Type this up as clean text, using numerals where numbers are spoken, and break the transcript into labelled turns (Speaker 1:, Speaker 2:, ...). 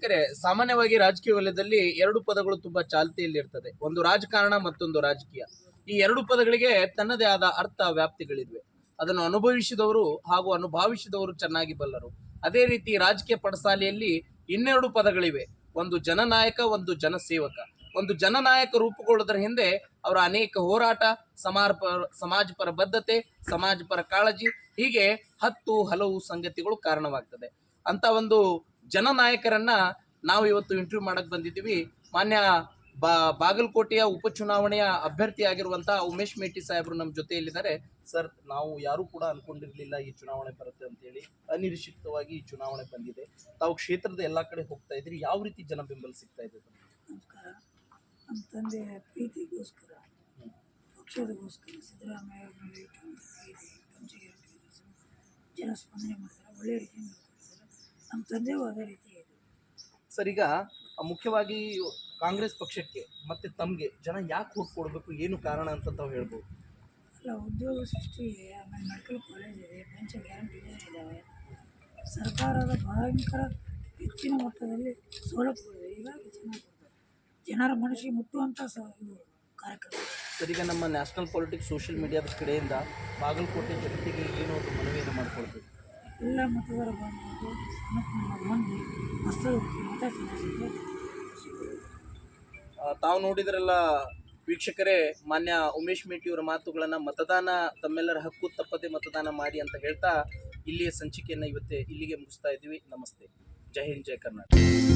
Speaker 1: ವೀಕ್ಷಕರೇ, ಸಾಮಾನ್ಯವಾಗಿ ರಾಜಕೀಯ ವಲಯದಲ್ಲಿ ಎರಡು ಪದಗಳು ತುಂಬಾ ಚಾಲ್ತಿಯಲ್ಲಿ ಇರ್ತದೆ. ಒಂದು ರಾಜಕಾರಣ, ಮತ್ತೊಂದು ರಾಜಕೀಯ. ಈ ಎರಡು ಪದಗಳಿಗೆ ತನ್ನದೇ ಆದ ಅರ್ಥ ವ್ಯಾಪ್ತಿಗಳಿವೆ. ಅದನ್ನು ಅನುಭವಿಸಿದವರು ಹಾಗೂ ಅನುಭವಿಸಿದವರು ಚೆನ್ನಾಗಿ ಬಲ್ಲರು. ಅದೇ ರೀತಿ ರಾಜಕೀಯ ಪಡಸಾಲೆಯಲ್ಲಿ ಇನ್ನೆರಡು ಪದಗಳಿವೆ. ಒಂದು ಜನನಾಯಕ, ಒಂದು ಜನಸೇವಕ. ಒಂದು ಜನನಾಯಕ ರೂಪುಗೊಳ್ಳುವುದರ ಹಿಂದೆ ಅವರ ಅನೇಕ ಹೋರಾಟ, ಸಮಾಜ ಪರ ಬದ್ಧತೆ, ಸಮಾಜ ಪರ ಕಾಳಜಿ, ಹೀಗೆ ಹಲವು ಸಂಗತಿಗಳು ಕಾರಣವಾಗ್ತದೆ. ಅಂತ ಒಂದು ಜನನಾಯಕರನ್ನ ನಾವು ಇವತ್ತು ಇಂಟರ್ವ್ಯೂ ಮಾಡಕ್ ಬಂದಿದ್ದೀವಿ. ಮಾನ್ಯ ಬಾಗಲಕೋಟೆಯ ಉಪಚುನಾವಣೆಯ ಅಭ್ಯರ್ಥಿ ಆಗಿರುವಂತಹ ಉಮೇಶ್ ಮೇಟಿ ಸಾಹೇಬರು ನಮ್ಮ ಜೊತೆಯಲ್ಲಿದ್ದಾರೆ. ಸರ್, ನಾವು ಯಾರು ಕೂಡ ಅನ್ಕೊಂಡಿರ್ಲಿಲ್ಲ ಈ ಚುನಾವಣೆ ಬರುತ್ತೆ ಅಂತ ಹೇಳಿ. ಅನಿರೀಕ್ಷಿತವಾಗಿ ಈ ಚುನಾವಣೆ ಬಂದಿದೆ. ತಾವು ಕ್ಷೇತ್ರದ ಎಲ್ಲಾ ಕಡೆ ಹೋಗ್ತಾ ಇದ್ರಿ, ಯಾವ ರೀತಿ ಜನ ಬೆಂಬಲ ಸಿಗ್ತಾ ಇದೆ?
Speaker 2: ನಮಸ್ಕಾರ. ನಮ್ಮ ತಂದೆಯ ಪ್ರೀತಿಗೋಸ್ಕರ, ಪಕ್ಷದಗೋಸ್ಕರ ಸಿದ್ದರಾಮಯ್ಯ ಜನ ಸ್ಪಂದನೆ ಮಾಡ್ತಾರೆ, ಒಳ್ಳೆಯ ರೀತಿಯಿಂದ ನೋಡ್ಕೊಳ್ತಾರೆ. ನಮ್ಮ ತಂದೆಯೂ ಅದೇ ರೀತಿ ಇದೆ.
Speaker 1: ಸರ್, ಈಗ ಮುಖ್ಯವಾಗಿ ಕಾಂಗ್ರೆಸ್ ಪಕ್ಷಕ್ಕೆ ಮತ್ತೆ ತಮಗೆ ಜನ ಯಾಕೆ ಹೋಗಿ ಕೊಡಬೇಕು, ಏನು ಕಾರಣ ಅಂತ ತಾವು ಹೇಳ್ಬೋದು?
Speaker 2: ಅಲ್ಲ, ಉದ್ಯೋಗ ಸೃಷ್ಟಿಗೆ, ಆಮೇಲೆ ಮೆಡಿಕಲ್ ಕಾಲೇಜ್ ಇದೆ, ಪೆನ್ಷನ್ ಗ್ಯಾರಂಟಿ ಇದ್ದಾವೆ, ಸರ್ಕಾರದ ಭಯಂಕರ ಹೆಚ್ಚಿನ ಮಟ್ಟದಲ್ಲಿ ಸೌಲಭ್ಯಗಳಿವೆ. ಹೀಗಾಗಿ ಚೆನ್ನಾಗಿ ಜನರ ಮನಸ್ಸಿಗೆ ಮುಟ್ಟುವಂಥ ಕಾರ್ಯಕ್ರಮ.
Speaker 1: ಸರ್, ಈಗ ನಮ್ಮ ನ್ಯಾಷನಲ್ ಪಾಲಿಟಿಕ್ಸ್ ಸೋಷಿಯಲ್ ಮೀಡಿಯಾದ ಕಡೆಯಿಂದ ಬಾಗಲಕೋಟೆ ಜನತೆಗೆ ಏನೋ ಒಂದು ಮನವಿಯನ್ನು ಮಾಡಿಕೊಳ್ಬೇಕು.
Speaker 2: ಎಲ್ಲ ಮತದಾರ ಬಂದು ಮಂದಿ ಮತ ಚಲಾಯಿಸಿದ್ದು
Speaker 1: ತಾವು ನೋಡಿದ್ರಲ್ಲ ವೀಕ್ಷಕರೇ, ಮಾನ್ಯ ಉಮೇಶ್ ಮೇಟಿಯವರ ಮಾತುಗಳನ್ನು, ಮತದಾನ ತಮ್ಮೆಲ್ಲರ ಹಕ್ಕು, ತಪ್ಪದೆ ಮತದಾನ ಮಾಡಿ ಅಂತ ಹೇಳ್ತಾ ಇಲ್ಲಿಯ ಸಂಚಿಕೆಯನ್ನು ಇಲ್ಲಿಗೆ ಮುಗಿಸ್ತಾ ಇದ್ದೀವಿ. ನಮಸ್ತೆ. ಜೈ ಹಿಂದ್, ಜೈ ಕರ್ನಾಟಕ.